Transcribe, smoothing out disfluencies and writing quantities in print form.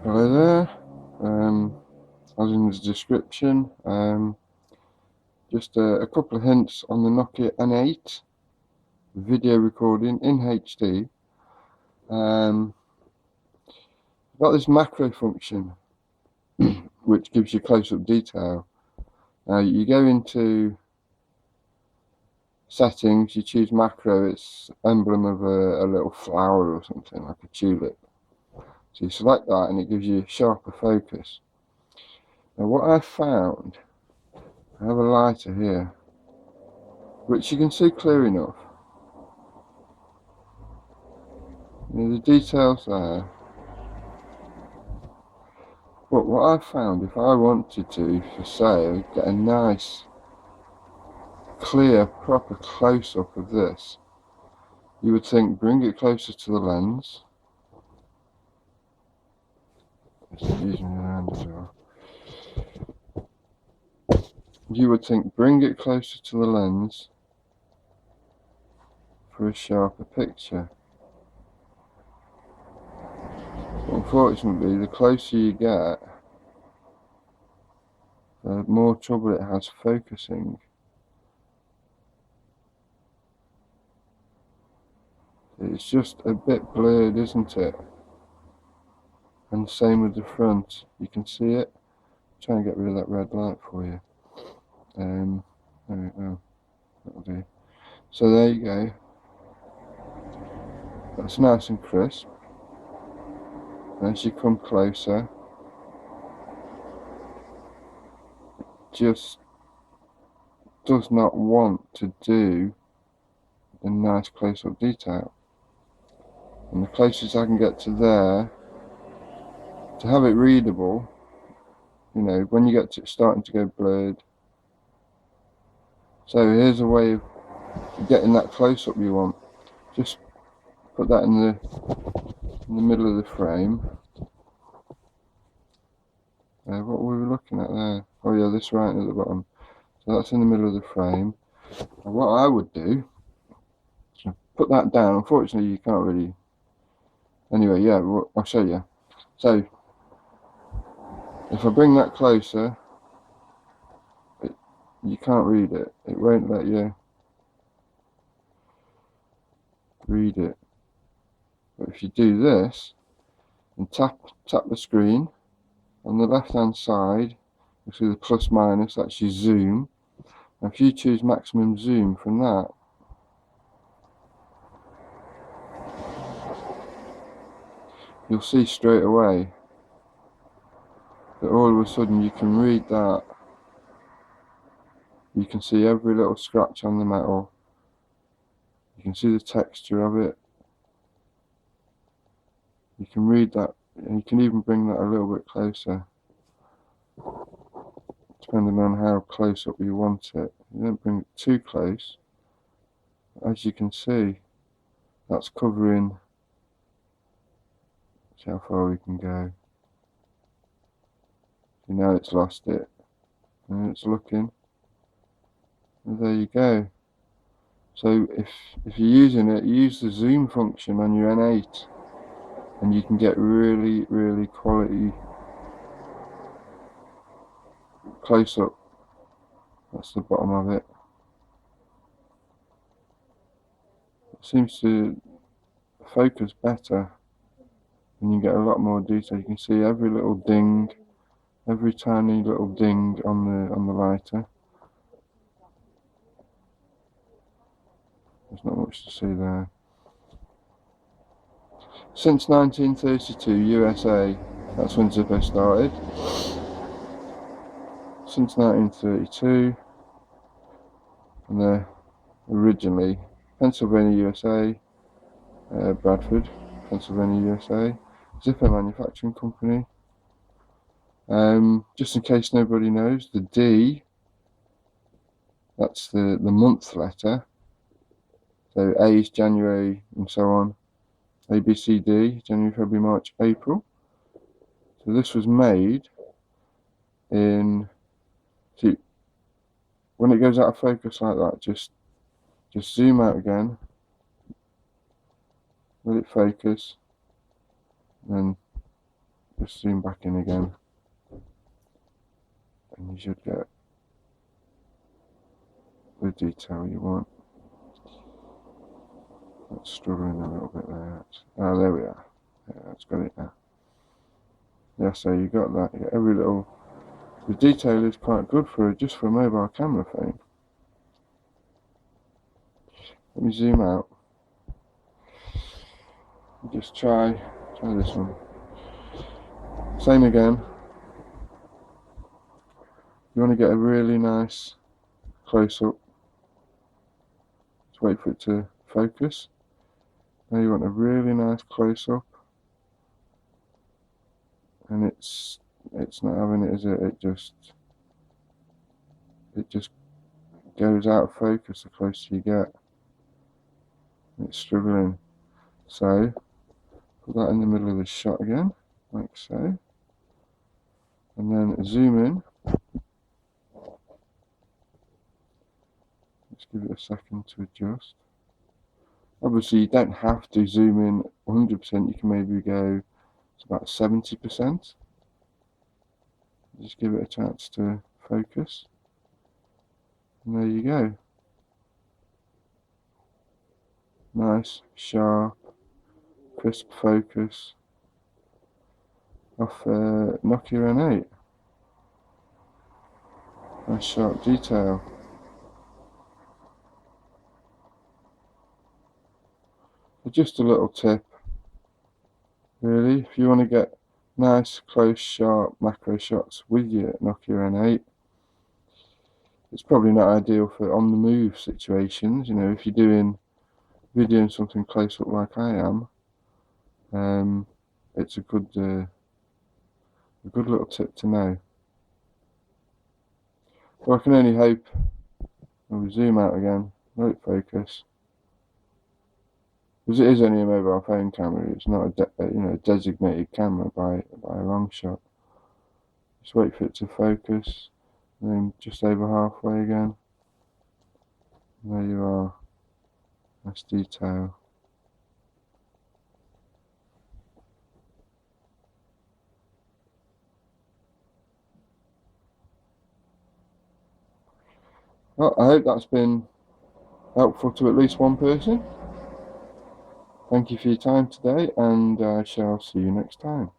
Hello there. As in the description, just a couple of hints on the Nokia N8 video recording in HD. Got this macro function which gives you close-up detail. Now you go into settings, you choose macro, it's emblem of a little flower or something like a tulip. So you select that and it gives you sharper focus. Now what I found, I have a lighter here which you can see clear enough. The details there. But what I found, if I wanted to, for say, get a nice, clear, proper close-up of this, you would think bring it closer to the lens. You would think bring it closer to the lens for a sharper picture. But unfortunately, the closer you get, the more trouble it has focusing. It's just a bit blurred, isn't it? And same with the front. You can see it. Try and get rid of that red light for you. There we go. That'll do. So there you go. That's nice and crisp. As you come closer, just does not want to do the nice close-up detail. And the closest I can get to there, to have it readable, you know, when you get to starting to go blurred. So here's a way of getting that close-up you want. Just put that in the middle of the frame. What were we looking at there? Oh yeah, this right at the bottom. So that's in the middle of the frame. And what I would do, put that down. Unfortunately, you can't really. Anyway, yeah, I'll show you. So if I bring that closer, you can't read it. It won't let you read it. But if you do this and tap the screen on the left hand side, you see the plus minus, that's your zoom. And if you choose maximum zoom from that, you'll see straight away that all of a sudden you can read that. You can see every little scratch on the metal. You can see the texture of it. You can read that, and you can even bring that a little bit closer, depending on how close up you want it. You don't bring it too close. As you can see, that's covering. See how far we can go. See, now it's lost it, and it's looking. And there you go. So if you're using it, use the zoom function on your N8, and you can get really, really quality close up. That's the bottom of it. It seems to focus better, and you get a lot more detail. You can see every little ding, every tiny little ding on the lighter. There's not much to see there. Since 1932, USA, that's when Zippo started. Since 1932, and they're originally Pennsylvania, USA, Bradford, Pennsylvania, USA, Zippo manufacturing company. Just in case nobody knows, the D, that's the month letter. So A is January and so on. A, B, C, D, January, February, March, April. So this was made in, see, when it goes out of focus like that, just zoom out again, let it focus, then just zoom back in again, and you should get the detail you want. That's struggling a little bit there. Oh, there we are. Yeah, that's got it now. Yeah, so you got that. You got every little. The detail is quite good just for a mobile camera phone. Let me zoom out. Just try this one. Same again. You want to get a really nice close up. Just wait for it to focus. Now you want a really nice close up, and it's not having it, is it? It just goes out of focus the closer you get. It's struggling. So put that in the middle of the shot again, like so, and then zoom in. Let's give it a second to adjust. Obviously you don't have to zoom in 100%, you can maybe go to about 70%. Just give it a chance to focus. And there you go. Nice, sharp, crisp focus off Nokia N8. Nice sharp detail. Just a little tip, really, if you want to get nice, close, sharp macro shots with your Nokia N8, it's probably not ideal for on-the-move situations. You know, if you're doing something close up like I am, it's a good little tip to know. Well, I can only hope. We'll zoom out again, let it focus. Because it is only a mobile phone camera, it's not a designated camera by a long shot. Just wait for it to focus, and then just over halfway again. And there you are. Nice detail. Well, I hope that's been helpful to at least one person. Thank you for your time today, and I shall see you next time.